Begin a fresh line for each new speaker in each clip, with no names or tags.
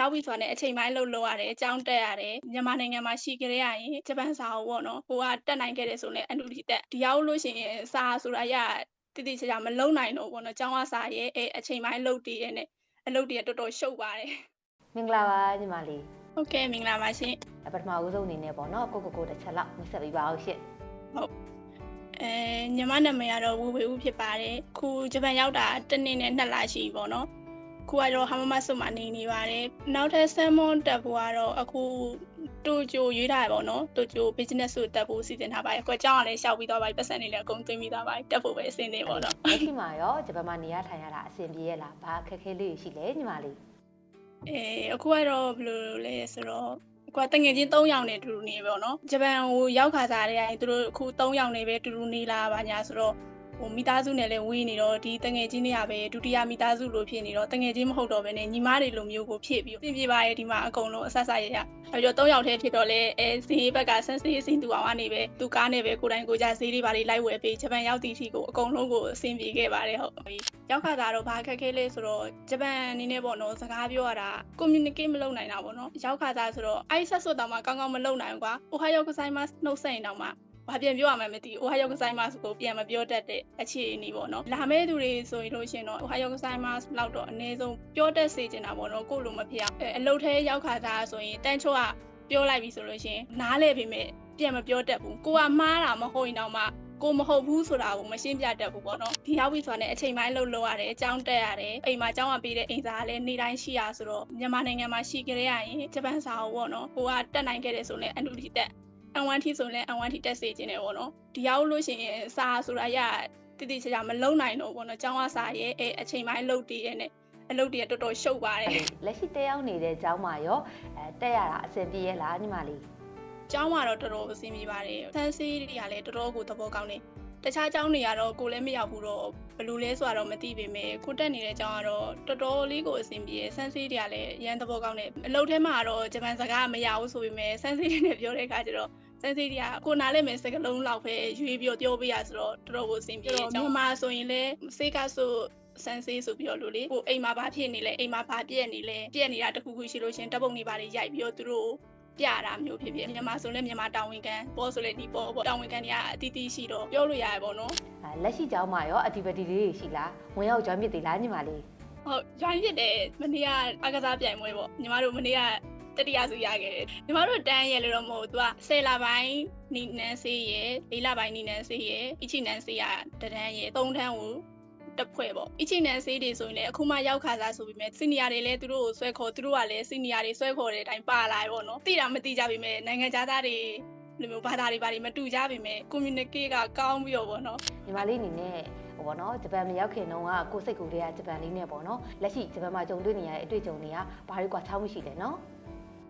ရောက်ပြီဆိုတာနဲ့အချိန်ပိုင်းလုပ်ရတယ်အကြောင်းတက်ရတယ်မြန်မာနိုင်ငံမှာရှိကြရရင်ဂျပန်စာကိုပေါ့နော်ကိုကတက်နိုင်ခဲ့တယ်ဆိုလည်းအန်တူလီတက်ဒီရောက်လို့ရှိရင်စာဆိုတာရတိတိကျကျမလုံနိုင်တော့ပေါ့နော်ကျောင်းအစာရဲ့အချိန်ပိုင်းလုပ်တည်ရဲ့နဲ့အလုပ်တွေတော်တော်ရှုပ်ပါတယ်မ
င်္ဂလာပါညီမလေး
ဟုတ်ကဲ့မင်္ဂလာပါရှင်
ပထမဦးဆုံးအနေနဲ့ပေါ့နော်ကိုတစ်ချက်လောက်မိတ်ဆက်ပေးပါအောင်ရှင်ဟ
ုတ်ညီမနာမည်ကတော့ဝူဝေဦးဖြစ်ပါတယ်ခုဂျပန်ရောက်တာ1နှစ်နဲ့2လရှိပြီပေါ့နော်ခုကတော့ဟာမမဆုမှာနေပါတယ်နောက်ထပ်ဆမ်မွန်တက်ဖို့ကတော့အခုတိုကျိုရွေးထားရပေါ့နော်တိုကျို business ကိုတက်ဖို့စီစဉ်ထားပါတယ်ကိုအကြောင်းကလည်းရှောက်ပြီးသွားပါပြီပတ်စံနေလည်းအကုန်သွင်းပြီးသွားပါပြီတက်ဖို့ပဲအဆင်သင့်ပေါ့နော်လ
က်ရှိမှာရောဂျပန်မှာနေရထိုင်ရတာအဆင်ပြေရဲ့လားဘာအခက်အခဲလေးရှိလဲညီမလေး
အခုကတော့ဘယ်လိုလဲဆိုတော့ကိုကတငယ်ချင်း3ယောက်နဲ့တူတူနေပေါ့နော်ဂျပန်ကိုရောက်ခါစားတဲ့သူတို့အခု3ယောက်နဲ့ပဲတူတူနေလာပါညာဆိုတော့မိသားစုနဲ့လည်းဝေးနေတော့ဒီတငယ်ချင်းတွေကပဲဒုတိယမိသားစုလိုဖြစ်နေတော့တငယ်ချင်းမဟုတ်တော့ဘဲနဲ့ညီမတွေလိုမျိုးကိုဖြစ်ပြီးပြင်ပြပါရဲ့ဒီမှာအကုန်လုံးအဆက်ဆက်ရပြီးတော့3ယောက်တည်းဖြစ်တော့လဲဈေးဘက်ကဆန်းစေးစင်သူအောင်ကနေပဲသူကားနဲ့ပဲကိုတိုင်းကိုကြဈေးတွေပါလေးလိုက်ဝယ်ပေးဂျပန်ရောက်တီကိုအကုန်လုံးကိုအဆင်ပြေခဲ့ပါတယ်ဟုတ်ရောက်ခါတာတော့ဘာခက်ခဲလဲဆိုတော့ဂျပန်အနေနဲ့ပေါ့နော်စကားပြောရတာ communicate မလုပ်နိုင်တာပေါ့နော်ရောက်ခါတာဆိုတော့အဲ့ဆက်စွတ်တောင်မှကောင်းကောင်းမလုပ်နိုင်ဘူးကွာ Ohio gozaimasu နှုတ်ဆက်ရင်တောင်မှဘာပြန်ပြောရမှန်းမသိဘူး Ohio gozaimasu ကိုပြန်မပြောတတ်တဲ့အခြေအနေပေါ့နော်လာမဲ့သူတွေဆိုရင်လို့ရှင်တော့ Ohio gozaimasu လောက်တော့အနည်းဆုံးပြောတတ်စေချင်တာပေါ့နော်ကိုလိုမဖြစ်အောင်အလုပ်ထဲရောက်ခါတာဆိုရင်တန်းချို့ကပြောလိုက်ပြီဆိုလို့ရှင်နားလဲပေမဲ့ပြန်မပြောတတ်ဘူးကိုကမှားတာမဟုတ်ရင်တော့မှကိုမဟုတ်ဘူးဆိုတာကိုမရှင်းပြတတ်ဘူးပေါ့နော်ဒီရောက်ပြီဆိုတာနဲ့အချိန်ပိုင်းလုပ်ရတယ်အကြောင်းတက်ရတယ်အိမ်မှာအကြောင်းကပေးတဲ့အိမ်စာကလည်းနေတိုင်းရှိရဆိုတော့မြန်မာနိုင်ငံမှာရှိကြရရင်ဂျပန်စာကိုပေါ့နော်ကိုကတက်နိုင်ခဲ့တယ်ဆိုလည်းအန်တူလီတက်အ1ထီဆိုလည်းအ1ထီတက်စေခြင်းတယ်ပေါ့နော်ဒီရောက်လို့ရှိရင်စာဆိုတာရတိတိကျကျမလုံနိုင်တော့ပေါ့နော်ကျောင်းအစာရဲ့အချိန်ပိုင်းလုပ်တည်ရဲ့နဲ့အလုပ်တွေကတော်တော်ရှုပ်ပါတယ်
လက်ရှိတက်ရောက်နေတဲ့ကျောင်းမှာရောတက်ရတာအဆင်ပြေရဲ့လားညီမလေးက
ျောင်းမှာတော့တော်တော်အဆင်ပြေပါတယ်ဆန်းစီးတွေကလည်းတော်တော်ကိုသဘောကောင်းတယ်တခြားကျောင်းတွေကတော့ကိုလည်းမရောက်ဘူးတော့ဘယ်လိုလဲဆိုတော့မသိပေမဲ့ကိုတက်နေတဲ့ကျောင်းကတော့တော်တော်လေးကိုအဆင်ပြေဆန်းစီးတွေကလည်းရန်သဘောကောင်းတယ်အလုပ်ထဲမှာတော့ဂျပန်စကားမရဘူးဆိုပေမဲ့ဆန်းစီးတွေနဲ့ပြောတဲ့အခါကျတော့ဆန်းစီးတွေကကိုနားလဲမယ်စကလုံးလောက်ပဲရွေးပြီးပြောပေးရဆိုတော့တော်တော်ကိုအဆင်ပြေမြန်မာဆိုရင်လည်းစေကဆိုဆန်းစေးဆိုပြီးတော့လို့လေကိုအိမ်မှာဘာဖြစ်နေလဲအိမ်မှာဘာပြက်နေလဲပြက်နေတာတခုခုရှိလို့ရှင်တပ်ပုံတွေဘာတွေရိုက်ပြီးတော့သူတို့ပြတာမျိုးဖြစ်ဖြစ်မြန်မာဆိုလည်းမြန်မာတာဝန်ခံပေါ်ဆိုလည်းဒီပေါ်ပေါ့တာဝန်ခံတွေကအတီးတီးရှိတော့ပြောလို့ရတယ်ပေါ့နော်
လက်ရှိကျောင်းမှာရောအတီပတီလေးရှိလားဝင်ရောက် join ဖြစ်သေးလားညီမလေး
ဟုတ် join ဖြစ်တယ်မနေ့ကအကစားပြိုင်ပွဲပေါ့ညီမတို့မနေ့ကတတိယဆုရခဲ့တယ်ညီမတို့တန်းရဲလို့တော့မဟုတ်သူက10လပိုင်းနီနန်းစေးရယ်4လပိုင်းနီနန်းစေးရယ်အချိနန်းစေးရတန်းရယ်3တန်းကိုတက်ဖွဲ့ပေါ့အချိနန်ဆေးတွေဆိုရင်လည်းအခုမှရောက်ခါစားဆိုပြီးမဲ့စီနီယာတွေလည်းသူတို့ကိုဆွဲခေါ်သူတို့ကလည်းစီနီယာတွေဆွဲခေါ်တဲ့အတိုင်းပါလာပေါ့နော်သိတာမသိကြပြီမဲ့နိုင်ငံခြားသားတွေလိုမျိုးဘာသာတွေဘာတွေမတူကြပြီမဲ့ communicate ကကောင်းပြီးတော့ပေါ့နော်ည
ီမလေးအနေနဲ့ဟိုပေါ့နော်ဂျပန်မရောက်ခင်တုန်းကကိုစိတ်ကူတွေကဂျပန်လေးနဲ့ပေါ့နော်လက်ရှိဂျပန်မှာကြုံတွေ့နေရတဲ့အတွေ့အကြုံတွေကဘာတွေကွာခြားမှုရှိလဲနော်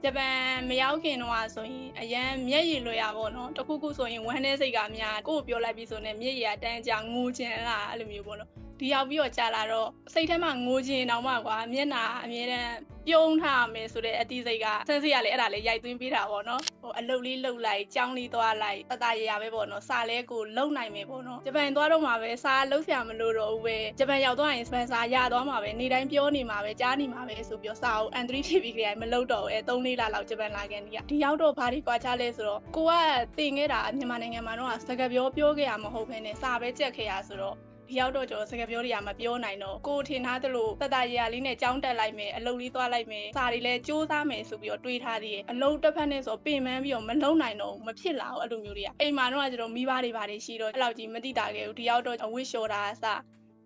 ဂျပန်မရောက်ခင်တော့ဆိုရင်အရန်မျက်ရည်လွှဲရပေါ့နော်တခုခုဆိုရင်ဝမ်းထဲစိတ်ကများကိုကိုပြောလိုက်ပြီးဆိုရင်မျက်ရည်ကတန်းကြငိုချင်လားအဲ့လိုမျိုးပေါ့နော်ဒီရောက်ပြီးတော့ကြာလာတော့စိတ်ထဲမှာငိုချင်တောင်မှကွာမျက်နှာအမြဲတမ်းပြုံးထားမယ်ဆိုတဲ့အတီးစိတ်ကဆန်းစီကလည်းအဲ့ဒါလေးရိုက်သွင်းပေးတာပေါ့နော်ဟိုအလုတ်လေးလှုပ်လိုက်ကြောင်းလေးသွားလိုက်တတရရပဲပေါ့နော်စာလဲကိုလုံနိုင်မယ်ပေါ့နော်ဂျပန်သွားတော့မှာပဲစာလှုပ်ဆရာမလို့တော့ဘူးပဲဂျပန်ရောက်သွားရင်စပန်စာရသွားမှာပဲနေတိုင်းပြောနေမှာပဲကြားနေမှာပဲဆိုပြီးစာအုပ် N3 ဖြစ်ပြီးကြရမလုပ်တော့ဘူး3-4လလောက်ဂျပန်လာခဲ့နေရဒီရောက်တော့ဘာတွေကွာချလဲဆိုတော့ကိုကတင်ခဲ့တာမြန်မာနိုင်ငံမှာတော့စကားပြောခဲ့ရမဟုတ်ဘဲနဲ့စာပဲကြက်ခဲ့ရဆိုတော့ဒီရောက်တော့ကျွန်တော်စကားပြောတွေကမပြောနိုင်တော့ကိုထင်ထားသလိုတတရရလေးနဲ့ကြောင်းတက်လိုက်မယ်အလုပ်လေးသွားလိုက်မယ်စာတွေလည်းစူးစမ်းမယ်ဆိုပြီးတော့တွေးထားသေးတယ်အလုပ်တစ်ဖက်နဲ့ဆိုပင်ပန်းပြီးတော့မလုံနိုင်တော့မဖြစ်လာဘူးအဲ့လိုမျိုးတွေကအိမ်မှာတော့ကျွန်တော်မိဘတွေဘာတွေရှိတော့အဲ့လောက်ကြီးမတိတာခဲ့ဘူးဒီရောက်တော့အဝတ်လျှော်တာအစ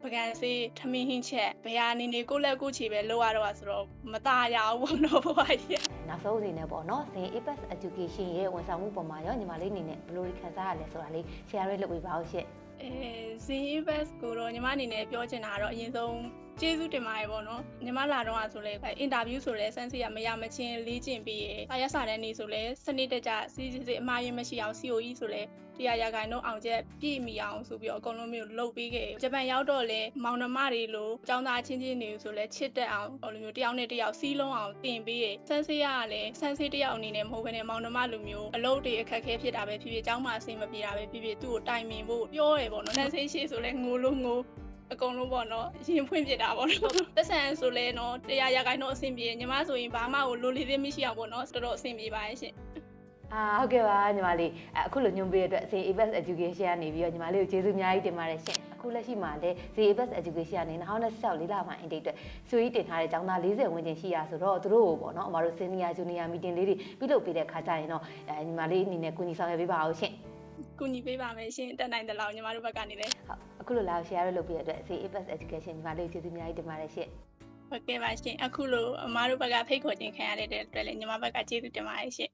ပကံစေးထမင်းဟင်းချက်ဘယ်အနေနေကိုလက်ကိုချီပဲလောက်ရတော့ဆိုတော့မตาရဘူးပေါ့နော်ဘဝကြီးန
ောက်ဆုံးအနေနဲ့ပေါ့နော်ဇင် APEX Education ရဲ့ဝန်ဆောင်မှုပေါ်မှာရောညီမလေးအနေနဲ့ဘယ်လိုခံစားရလဲဆိုတာလေး share လုပ်ပေးပါဦးရှင့်
ဇင် APEX ကိုတော့ညီမအနေနဲ့ပြောချင်တာကတော့အရင်ဆုံးကျေးဇူးတင်ပါတယ်ပေါ့နော်ညီမလာတော့ဆိုလဲအင်တာဗျူးဆိုလဲစမ်းစီရမရမချင်းလေးကျင်ပြီးရစာရက်စာတန်းနေဆိုလဲစနစ်တကျစီစီအမှားရင်းမရှိအောင် COE ဆိုလဲတရားရဂိုင်တော့အောင်ချက်ပြည့်မီအောင်ဆိုပြီးတော့အကုန်လုံးမျိုးလုပ်ပေးခဲ့ဂျပန်ရောက်တော့လဲမောင်နှမတွေလိုចောင်းသားချင်းချင်းနေဆိုလဲချစ်တက်အောင်ဟိုလိုမျိုးတယောက်နဲ့တယောက်စီးလုံးအောင်တင်ပေးရစမ်းစီရကလည်းစမ်းစီတယောက်အနေနဲ့မဟုတ်ဘဲနဲ့မောင်နှမလိုမျိုးအလုပ်တွေအခက်ခဲဖြစ်တာပဲဖြစ်ဖြစ်ចောင်းမှာအဆင်မပြေတာပဲဖြစ်ဖြစ်သူ့ကိုတိုင်ပင်ဖို့ပြောရပေါ့နော်စမ်းစီရှိဆိုလဲငိုလို့ငို အကုန်လုံးပေါ့နော်ရင်ဖွင့်ပြတာပေါ့နော်တက်ဆန်ဆိုလဲနော်တရားရခိုင်တော့အဆင်ပြေညီမဆိုရင်ဘာမှကိုလိုလေသေးမရှိအောင်ပေါ့နော်တော်တော်အဆင်ပြေပါရဲ့ရှင်
ဟုတ်ကဲ့ပါညီမလေးအခုလိုညွှန်ပေးတဲ့အတွက်စေ ABS Education ကနေပြီးတော့ညီမလေးကိုကျေးဇူးအများကြီးတင်ပါတယ်ရှင်အခုလက်ရှိမှာလည်းစေ ABS Education ကနေ2016လေးလမှာ intake အတွက်ဆွေးတင်ထားတဲ့ကျောင်းသား40ဝန်းကျင်ရှိရဆိုတော့သူတို့ပေါ့နော်အမတို့ senior junior meeting လေးတွေပြုလုပ်ပေးတဲ့ခါကျရင်တော့ညီမလေးအနေနဲ့ကူညီဆောင်ရွက်ပေးပါအောင်ရှင်
ကူညီပေးပါမယ်ရှင်တက်နိုင်တဲ့လောက်ညီမတို့ဘက်ကနေလည်း
ဟုတ်အခုလိုလာ share လုပ်ပေးတဲ့အတွက်စေ ABS Education ညီမလေးကိုကျေးဇူးအများကြီးတင်ပါတယ်ရှင်
ဟုတ်ကဲ့ပါရှင်အခုလိုအမတို့ဘက်ကဖိတ်ခေါ်ခြင်းခံရတဲ့အတွက်လည်းညီမဘက်ကကျေးဇူးတင်ပါတယ်ရှင်